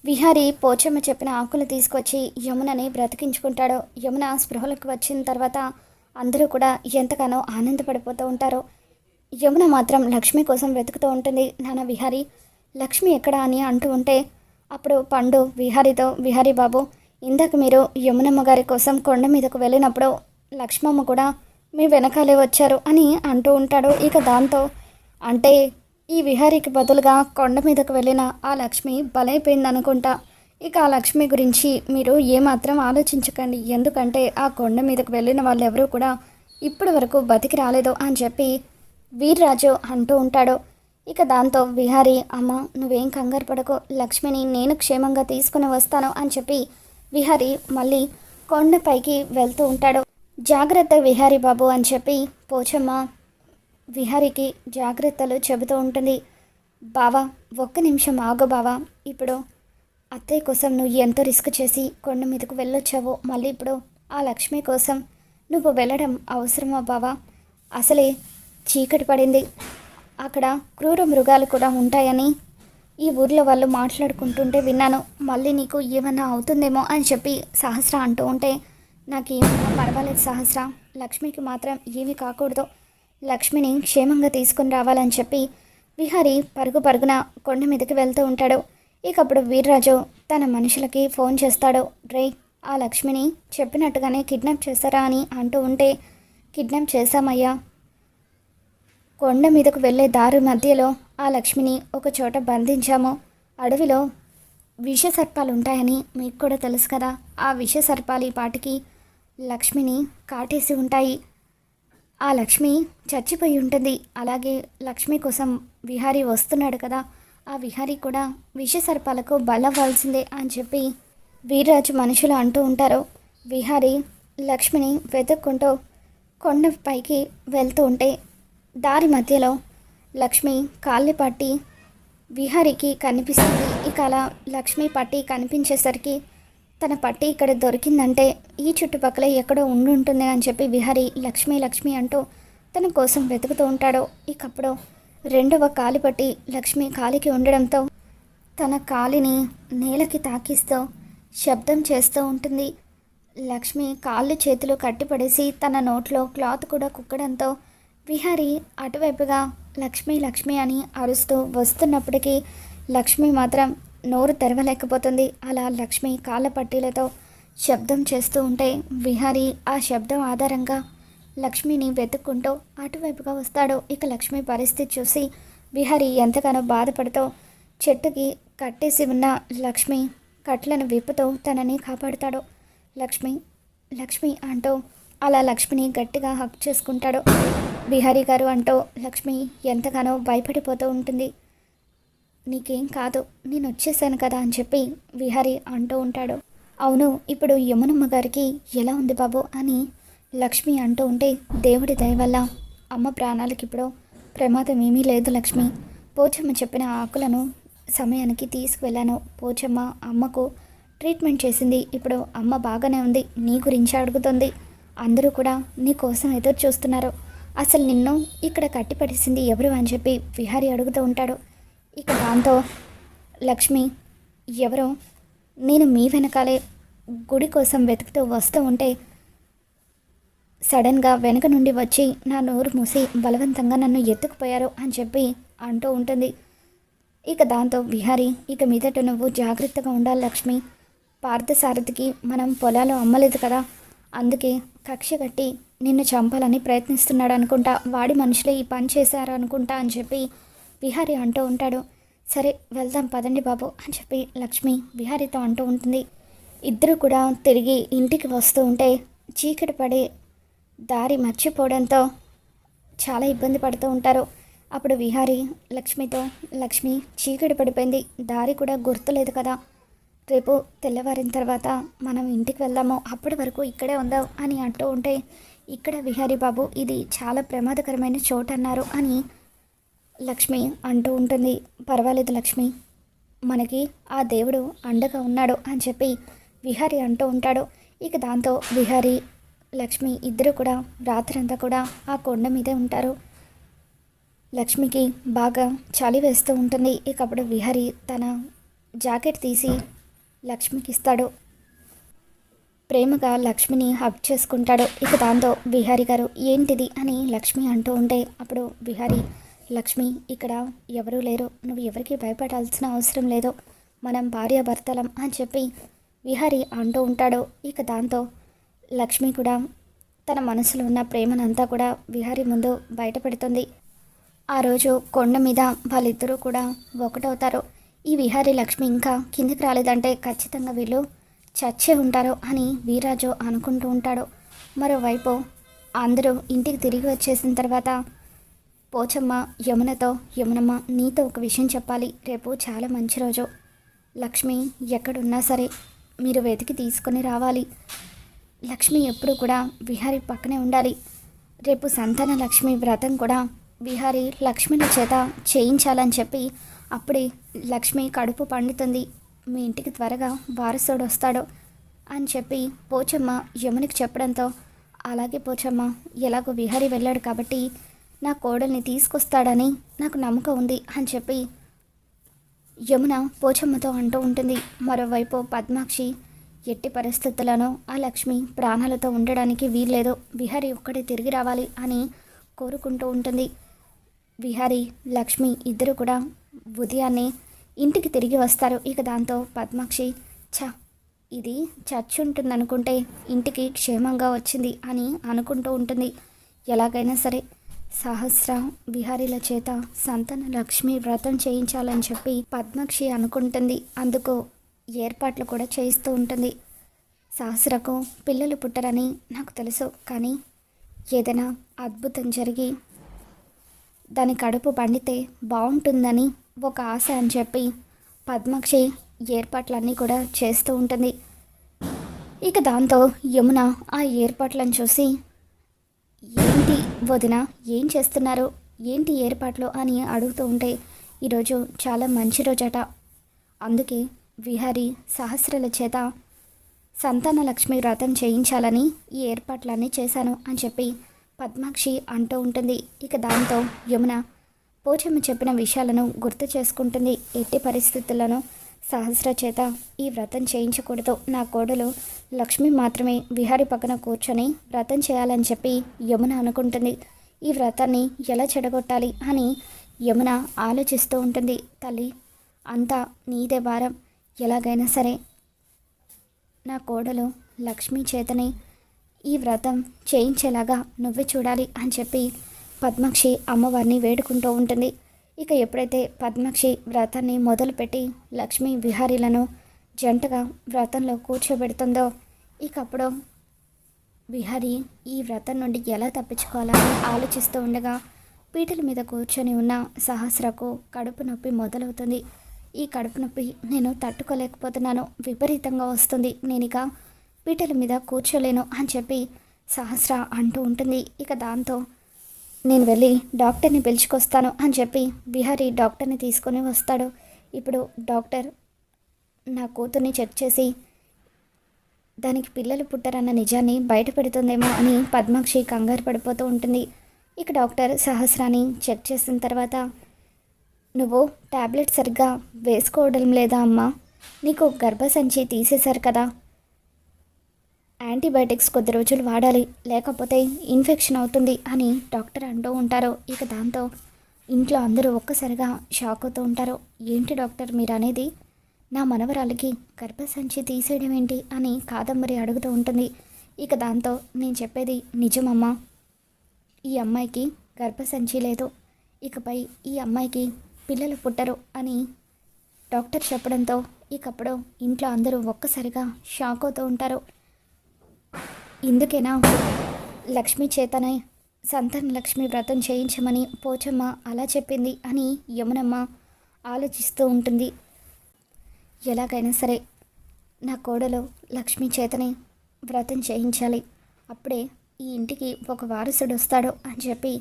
విహారి పోచమ్మ చెప్పిన ఆకులు తీసుకొచ్చి యమునని బ్రతికించుకుంటాడు. యమున స్పృహలకు వచ్చిన తర్వాత అందరూ కూడా ఎంతగానో ఆనందపడిపోతూ ఉంటారు. యమున మాత్రం లక్ష్మి కోసం వెతుకుతూ ఉంటుంది. నాన్న విహారి, లక్ష్మి ఎక్కడా అని అంటూ ఉంటే అప్పుడు పండు విహారితో, విహారీ బాబు, ఇందాక మీరు యమునమ్మ గారి కోసం కొండ మీదకు వెళ్ళినప్పుడు లక్ష్మమ్మ కూడా మీ వెనకాలే వచ్చారు అని అంటూ ఉంటాడు. ఇక దాంతో అంటే ఈ విహారీకి బదులుగా కొండ మీదకు వెళ్ళిన ఆ లక్ష్మి బలైపోయింది అనుకుంటా. ఇక ఆ లక్ష్మి గురించి మీరు ఏమాత్రం ఆలోచించకండి, ఎందుకంటే ఆ కొండ మీదకు వెళ్ళిన వాళ్ళు ఎవరూ కూడా ఇప్పటి వరకు బతికి రాలేదు అని చెప్పి వీర్రాజు అంటూ ఉంటాడు. ఇక దాంతో విహారీ, అమ్మ నువ్వేం కంగారు పడకు, లక్ష్మిని నేను క్షేమంగా తీసుకుని వస్తాను అని చెప్పి విహారీ మళ్ళీ కొండపైకి వెళ్తూ ఉంటాడు. జాగ్రత్త విహారీ బాబు అని చెప్పి పోచమ్మ విహారీకి జాగ్రత్తలు చెబుతూ ఉంటుంది. బావా, ఒక్క నిమిషం ఆగు బావా, ఇప్పుడు అత్తయ్య కోసం నువ్వు ఎంతో రిస్క్ చేసి కొండ మీదకు వెళ్ళొచ్చావు, మళ్ళీ ఇప్పుడు ఆ లక్ష్మి కోసం నువ్వు వెళ్ళడం అవసరమా బావా? అసలే చీకటి పడింది, అక్కడ క్రూర మృగాలు కూడా ఉంటాయని ఈ ఊర్లో వాళ్ళు మాట్లాడుకుంటుంటే విన్నాను, మళ్ళీ నీకు ఏమన్నా అవుతుందేమో అని చెప్పి సహస్ర అంటూ ఉంటే, నాకేమన్నా పర్వాలేదు సహస్ర, లక్ష్మికి మాత్రం ఏమీ కాకూడదు, లక్ష్మిని క్షేమంగా తీసుకుని రావాలని చెప్పి విహారీ పరుగు పరుగున కొండ మీదకి వెళ్తూ ఉంటాడు. ఇకప్పుడు వీర్రాజు తన మనుషులకి ఫోన్ చేస్తాడు. రే, ఆ లక్ష్మిని చెప్పినట్టుగానే కిడ్నాప్ చేశారా అని అంటూ ఉంటే, కిడ్నాప్ చేశామయ్యా, కొండ మీదకు వెళ్ళే దారి మధ్యలో ఆ లక్ష్మిని ఒక చోట బంధించాము, అడవిలో విష సర్పాలు ఉంటాయని మీకు కూడా తెలుసు కదా, ఆ విష సర్పాలు ఈ పాటికి లక్ష్మిని కాటేసి ఉంటాయి, ఆ లక్ష్మి చచ్చిపోయి ఉంటుంది, అలాగే లక్ష్మి కోసం విహారీ వస్తున్నాడు కదా, ఆ విహారీ కూడా విష సర్పాలకు బలవ్వాల్సిందే అని చెప్పి వీర్రాజు మనుషులు అంటూ ఉంటారు. విహారీ లక్ష్మిని వెతుక్కుంటూ కొండపైకి వెళ్తూ ఉంటే దారి మధ్యలో లక్ష్మి కాళ్ళి పట్టి విహారీకి కనిపిస్తుంది. ఇక అలా లక్ష్మి పట్టి కనిపించేసరికి తన పట్టి ఇక్కడ దొరికిందంటే ఈ చుట్టుపక్కల ఎక్కడో ఉండుంటుంది అని చెప్పి విహారీ లక్ష్మి లక్ష్మి అంటూ తన కోసం వెతుకుతూ ఉంటాడు. ఇకప్పుడు రెండవ కాలి పట్టి లక్ష్మి కాలికి ఉండడంతో తన కాలిని నేలకి తాకిస్తూ శబ్దం చేస్తూ ఉంటుంది. లక్ష్మి కాళ్ళు చేతులు కట్టిపడేసి తన నోట్లో క్లాత్ కూడా కుక్కడంతో విహారీ అటువైపుగా లక్ష్మి లక్ష్మి అని అరుస్తూ వస్తున్నప్పటికీ లక్ష్మి మాత్రం నోరు తెరవలేకపోతుంది. అలా లక్ష్మి కాళ్ళ పట్టీలతో శబ్దం చేస్తూ ఉంటే విహారీ ఆ శబ్దం ఆధారంగా లక్ష్మిని వెతుక్కుంటూ అటువైపుగా వస్తాడు. ఇక లక్ష్మి పరిస్థితి చూసి విహారీ ఎంతగానో బాధపడుతూ చెట్టుకి కట్టేసి ఉన్న లక్ష్మి కట్లను విప్పుతూ తనని కాపాడుతాడు. లక్ష్మి లక్ష్మి అంటూ అలా లక్ష్మిని గట్టిగా హక్ చేసుకుంటాడు. విహారీ గారు అంటూ లక్ష్మి ఎంతగానో భయపడిపోతూ ఉంటుంది. నీకేం కాదు, నేను వచ్చేసాను కదా అని చెప్పి విహారీ అంటూ ఉంటాడు. అవును, ఇప్పుడు యమునమ్మ గారికి ఎలా ఉంది బాబు అని లక్ష్మి అంటూ ఉంటే, దేవుడి దయ వల్ల అమ్మ ప్రాణాలకి ఇప్పుడు ప్రమాదం ఏమీ లేదు లక్ష్మి, పోచమ్మ చెప్పిన ఆకులను సమయానికి తీసుకువెళ్ళాను, పోచమ్మ అమ్మకు ట్రీట్మెంట్ చేసింది, ఇప్పుడు అమ్మ బాగానే ఉంది, నీ గురించి అడుగుతుంది, అందరూ కూడా నీ కోసం ఎదురు చూస్తున్నారు, అసలు నిన్ను ఇక్కడ కట్టిపడేసింది ఎవరు అని చెప్పి విహారీ అడుగుతూ ఉంటాడు. ఇక దాంతో లక్ష్మి, ఎవరో నేను మీ వెనకాలే గుడి కోసం వెతుకుతూ వస్తూ ఉంటే సడన్గా వెనక నుండి వచ్చి నా నోరు మూసి బలవంతంగా నన్ను ఎత్తుకుపోయారు అని చెప్పి అంటూ ఉంటుంది. ఇక దాంతో విహారీ, ఇక మీదట నువ్వు జాగ్రత్తగా ఉండాలి లక్ష్మి, పార్థసారథికి మనం పొలాలు అమ్మలేదు కదా, అందుకే కక్ష కట్టి నిన్ను చంపాలని ప్రయత్నిస్తున్నాడు అనుకుంటా, వాడి మనుషులే ఈ పని చేశారు అనుకుంటా అని చెప్పి విహారీ అంటూ ఉంటాడు. సరే వెళ్దాం పదండి బాబు అని చెప్పి లక్ష్మి విహారీతో అంటూ ఉంటుంది. ఇద్దరు కూడా తిరిగి ఇంటికి వస్తూ ఉంటే చీకటి పడి దారి మర్చిపోవడంతో చాలా ఇబ్బంది పడుతూ ఉంటారు. అప్పుడు విహారీ లక్ష్మితో, లక్ష్మి చీకటి పడిపోయింది, దారి కూడా గుర్తులేదు కదా, రేపు తెల్లవారిన తర్వాత మనం ఇంటికి వెళ్దాము, అప్పటి వరకు ఇక్కడే ఉందాం అని అంటూ ఉంటే, ఇక్కడ విహారీ బాబు ఇది చాలా ప్రమాదకరమైన చోటు అన్నారు అని లక్ష్మి అంటూ ఉంటుంది. పర్వాలేదు లక్ష్మి, మనకి ఆ దేవుడు అండగా ఉన్నాడు అని చెప్పి విహారీ అంటూ ఉంటాడు. ఇక దాంతో విహారీ లక్ష్మి ఇద్దరు కూడా రాత్రంతా కూడా ఆ కొండ మీదే ఉంటారు. లక్ష్మికి బాగా చలి వేస్తూ ఉంటుంది. ఇకప్పుడు విహారీ తన జాకెట్ తీసి లక్ష్మికి ఇస్తాడు. ప్రేమగా లక్ష్మిని హగ్ చేసుకుంటాడు. ఇక దాంతో బిహారీ గారు ఏంటిది అని లక్ష్మి అంటూ ఉంటే అప్పుడు బిహారీ, లక్ష్మి ఇక్కడ ఎవరూ లేరు, నువ్వు ఎవరికి భయపడాల్సిన అవసరం లేదు, మనం భార్యాభర్తలం అని చెప్పి విహారీ అంటూ ఉంటాడు. ఇక దాంతో లక్ష్మి కూడా తన మనసులో ఉన్న ప్రేమనంతా కూడా విహారీ ముందు బయటపెడుతుంది. ఆ రోజు కొండ మీద వాళ్ళిద్దరూ కూడా ఒకటవుతారు. ఈ విహారీ లక్ష్మి ఇంకా కిందికి రాలేదంటే ఖచ్చితంగా వీళ్ళు చచ్చే ఉంటారు అని వీరాజు అనుకుంటూ ఉంటాడు. మరోవైపు అందరూ ఇంటికి తిరిగి వచ్చేసిన తర్వాత పోచమ్మ యమునతో, యమునమ్మ నీతో ఒక విషయం చెప్పాలి, రేపు చాలా మంచి రోజు, లక్ష్మి ఎక్కడున్నా సరే మీరు వెతికి తీసుకొని రావాలి, లక్ష్మి ఎప్పుడు కూడా విహారీ పక్కనే ఉండాలి, రేపు సంతాన లక్ష్మి వ్రతం కూడా విహారీ లక్ష్మిల చేత చేయించాలని చెప్పి అప్పుడే లక్ష్మి కడుపు పండుతుంది, మీ ఇంటికి త్వరగా వారసుడు వస్తాడు అని చెప్పి పోచమ్మ యమునికి చెప్పడంతో, అలాగే పోచమ్మ, ఎలాగో విహారీ వెళ్ళాడు కాబట్టి నా కోడల్ని తీసుకొస్తాడని నాకు నమ్మకం ఉంది అని చెప్పి యమున పోచమ్మతో అంటూ ఉంటుంది. మరోవైపు పద్మాక్షి ఎట్టి పరిస్థితులను ఆ లక్ష్మి ప్రాణాలతో ఉండడానికి వీల్లేదు, విహారీ ఒక్కడే తిరిగి రావాలి అని కోరుకుంటూ ఉంటుంది. విహారీ లక్ష్మి ఇద్దరు కూడా ఉదయాన్నే ఇంటికి తిరిగి వస్తారు. ఇక దాంతో పద్మాక్షి ఇది చచ్చి ఉంటుందనుకుంటే ఇంటికి క్షేమంగా వచ్చింది అని అనుకుంటూ ఉంటుంది. ఎలాగైనా సరే సహస్ర విహారీల చేత సంతాన లక్ష్మి వ్రతం చేయించాలని చెప్పి పద్మాక్షి అనుకుంటుంది. అందుకు ఏర్పాట్లు కూడా చేయిస్తూ ఉంటుంది. సహస్రకు పిల్లలు పుట్టరని నాకు తెలుసు, కానీ ఏదైనా అద్భుతం జరిగి దాని కడుపు పండితే బాగుంటుందని ఒక ఆశ అని చెప్పి పద్మాక్షి ఏర్పాట్లన్నీ కూడా చేస్తూ ఉంటుంది. ఇక దాంతో యమున ఆ ఏర్పాట్లను చూసి, ఏంటి వదిన, ఏం చేస్తున్నారు, ఏంటి ఏర్పాట్లు అని అడుగుతూ ఉంటే, ఈరోజు చాలా మంచి రోజట, అందుకే విహారీ సహస్రల చేత సంతాన లక్ష్మి వ్రతం చేయించాలని ఈ ఏర్పాట్లన్నీ చేశాను అని చెప్పి పద్మాక్షి అంటూ ఉంటుంది. ఇక దాంతో యమున పోచమ్మ చెప్పిన విషయాలను గుర్తు చేసుకుంటుంది. ఎట్టి పరిస్థితుల్లోనూ సహస్ర చేత ఈ వ్రతం చేయించకూడదు, నా కోడలు లక్ష్మి మాత్రమే విహారీ పక్కన కూర్చొని వ్రతం చేయాలని చెప్పి యమున అనుకుంటుంది. ఈ వ్రతాన్ని ఎలా చెడగొట్టాలి అని యమున ఆలోచిస్తూ ఉంటుంది. తల్లి, అంతా నీదే భారం, ఎలాగైనా సరే నా కోడలు లక్ష్మి చేతనే ఈ వ్రతం చేయించేలాగా నువ్వే చూడాలి అని చెప్పి పద్మాక్షి అమ్మవారిని వేడుకుంటూ ఉంటుంది. ఇక ఎప్పుడైతే పద్మాక్షి వ్రతాన్ని మొదలుపెట్టి లక్ష్మి విహారీలను జంటగా వ్రతంలో కూర్చోబెడుతుందో, ఇక అప్పుడు విహారీ ఈ వ్రతం నుండి ఎలా తప్పించుకోవాలని ఆలోచిస్తూ ఉండగా పీటల మీద కూర్చొని ఉన్న సహస్రకు కడుపు నొప్పి మొదలవుతుంది. ఈ కడుపు నొప్పి నేను తట్టుకోలేకపోతున్నాను, విపరీతంగా వస్తుంది, నేనిక పీటల మీద కూర్చోలేను అని చెప్పి సహస్ర అంటూ ఉంటుంది. ఇక దాంతో నేను వెళ్ళి డాక్టర్ని పిలుచుకొస్తాను అని చెప్పి విహారీ డాక్టర్ని తీసుకొని వస్తాడు. ఇప్పుడు డాక్టర్ నా కూతుర్ని చెక్ చేసి దానికి పిల్లలు పుట్టారన్న నిజాన్ని బయట పెడుతుందేమో అని పద్మాక్షి కంగారు పడిపోతూ ఉంటుంది. ఇక డాక్టర్ సహస్రాన్ని చెక్ చేసిన తర్వాత, నువ్వు టాబ్లెట్ సరిగ్గా వేసుకోవడం లేదా అమ్మా, నీకు గర్భసంచి తీసేశారు కదా, యాంటీబయాటిక్స్ కొద్ది రోజులు వాడాలి, లేకపోతే ఇన్ఫెక్షన్ అవుతుంది అని డాక్టర్ అంటూ ఉంటారు. ఇక దాంతో ఇంట్లో అందరూ ఒక్కసారిగా షాక్ అవుతూ ఉంటారు. ఏంటి డాక్టర్ మీరు అనేది, నా మనవరాలకి గర్భసంచి తీసేయడం ఏంటి అని కాదంబరి అడుగుతూ ఉంటుంది. ఇక దాంతో నేను చెప్పేది నిజమమ్మా, ఈ అమ్మాయికి గర్భసంచి లేదు, ఇకపై ఈ అమ్మాయికి పిల్లలు పుట్టరు అని డాక్టర్ చెప్పడంతో ఇకప్పుడు ఇంట్లో అందరూ ఒక్కసారిగా షాక్ అవుతూ ఉంటారు. ఇందుకేనా లక్ష్మి చేతనే సంతాన లక్ష్మి వ్రతం చేయించమని పోచమ్మ అలా చెప్పింది అని యమునమ్మ ఆలోచిస్తూ ఉంటుంది. ఎలాగైనా సరే నా కోడలు లక్ష్మి చేతనే వ్రతం చేయించాలి, అప్పుడే ఈ ఇంటికి ఒక వారసుడు వస్తాడు అని చెప్పి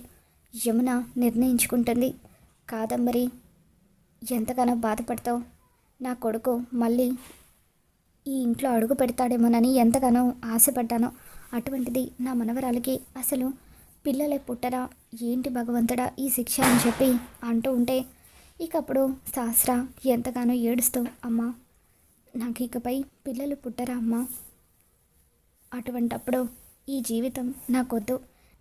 యమున నిర్ణయించుకుంటుంది. కాదంబరి ఎంతగానో బాధపడతావు, నా కొడుకు మళ్ళీ ఈ ఇంట్లో అడుగు పెడతాడేమోనని ఎంతగానో ఆశపడ్డాను, అటువంటిది నా మనవరాలకి అసలు పిల్లలే పుట్టరా, ఏంటి భగవంతుడా ఈ శిక్ష అని చెప్పి అంటూ ఉంటే, ఇక అప్పుడు సహస్ర ఎంతగానో ఏడుస్తూ, అమ్మా నాకు ఇకపై పిల్లలు పుట్టరా అమ్మా? అటువంటప్పుడు ఈ జీవితం నాకొద్దు,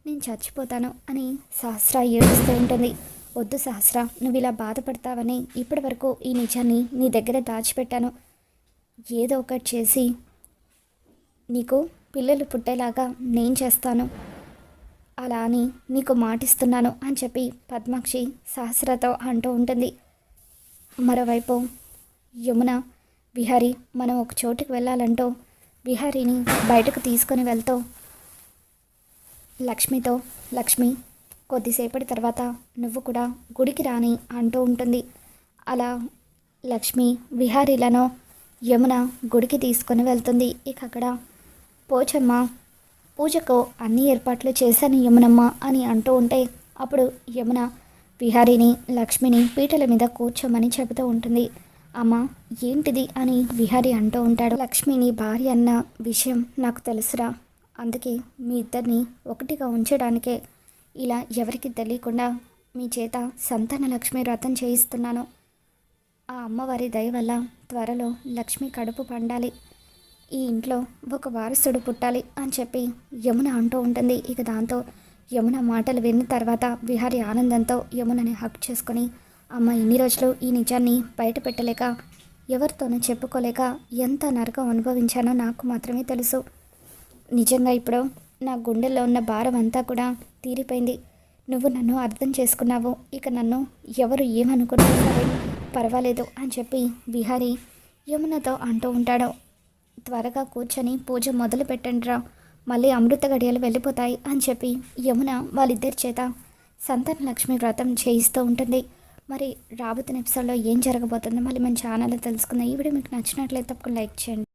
నేను చచ్చిపోతాను అని సహస్ర ఏడుస్తూ ఉంటుంది. వద్దు సహస్ర, నువ్వు ఇలా బాధపడతావని ఇప్పటి వరకు ఈ నిజాన్ని నీ దగ్గర దాచిపెట్టాను. ఏదో ఒకటి చేసి నీకు పిల్లలు పుట్టేలాగా నేను చేస్తాను, అలా అని నీకు మాటిస్తున్నాను అని చెప్పి పద్మాక్షి సహస్రతో అంటూ ఉంటుంది. మరోవైపు యమున విహారీ మనం ఒక చోటుకి వెళ్ళాలంటూ విహారీని బయటకు తీసుకొని వెళ్తూ లక్ష్మితో, లక్ష్మి కొద్దిసేపటి తర్వాత నువ్వు కూడా గుడికి రాని అంటూ ఉంటుంది. అలా లక్ష్మి విహారీలను యమున గుడికి తీసుకొని వెళ్తుంది. ఇక అక్కడ పోచమ్మ పూజకు అన్ని ఏర్పాట్లు చేశాను యమునమ్మ అని అంటూ ఉంటే అప్పుడు యమున విహారీని లక్ష్మిని పీటల మీద కూర్చోమని చెబుతూ ఉంటుంది. అమ్మ ఏంటిది అని విహారీ అంటూ ఉంటాడు. లక్ష్మిని భార్య అన్న విషయం నాకు తెలుసురా, అందుకే మీ ఇద్దరిని ఒకటిగా ఉంచడానికే ఇలా ఎవరికి తెలియకుండా మీ చేత సంతాన లక్ష్మి వ్రతం చేయిస్తున్నాను. ఆ అమ్మవారి దయ వల్ల త్వరలో లక్ష్మి కడుపు పండాలి, ఈ ఇంట్లో ఒక వారసుడు పుట్టాలి అని చెప్పి యమున అంటూ ఉంటుంది. ఇక దాంతో యమున మాటలు విన్న తర్వాత విహారీ ఆనందంతో యమునని హక్ చేసుకొని, అమ్మ ఇన్ని రోజులు ఈ నిజాన్ని బయట పెట్టలేక ఎవరితోనూ చెప్పుకోలేక ఎంత నరకం అనుభవించానో నాకు మాత్రమే తెలుసు. నిజంగా ఇప్పుడు నా గుండెల్లో ఉన్న భారం అంతా కూడా తీరిపోయింది. నువ్వు నన్ను అర్థం చేసుకున్నావు, ఇక నన్ను ఎవరు ఏమనుకున్నా సరే పర్వాలేదు అని చెప్పి విహారీ యమునతో అంటూ ఉంటాడు. త్వరగా కూర్చొని పూజ మొదలు పెట్టండిరా, మళ్ళీ అమృత గడియలు వెళ్ళిపోతాయి అని చెప్పి యమున వాళ్ళిద్దరి చేత సంతాన లక్ష్మి వ్రతం చేయిస్తూ ఉంటుంది. మరి రాబోతున్న ఎపిసోడ్లో ఏం జరగబోతుందో మళ్ళీ మన ఛానల్లో తెలుసుకుందాం. ఈ వీడియో మీకు నచ్చినట్లయితే తప్పకుండా లైక్ చేయండి.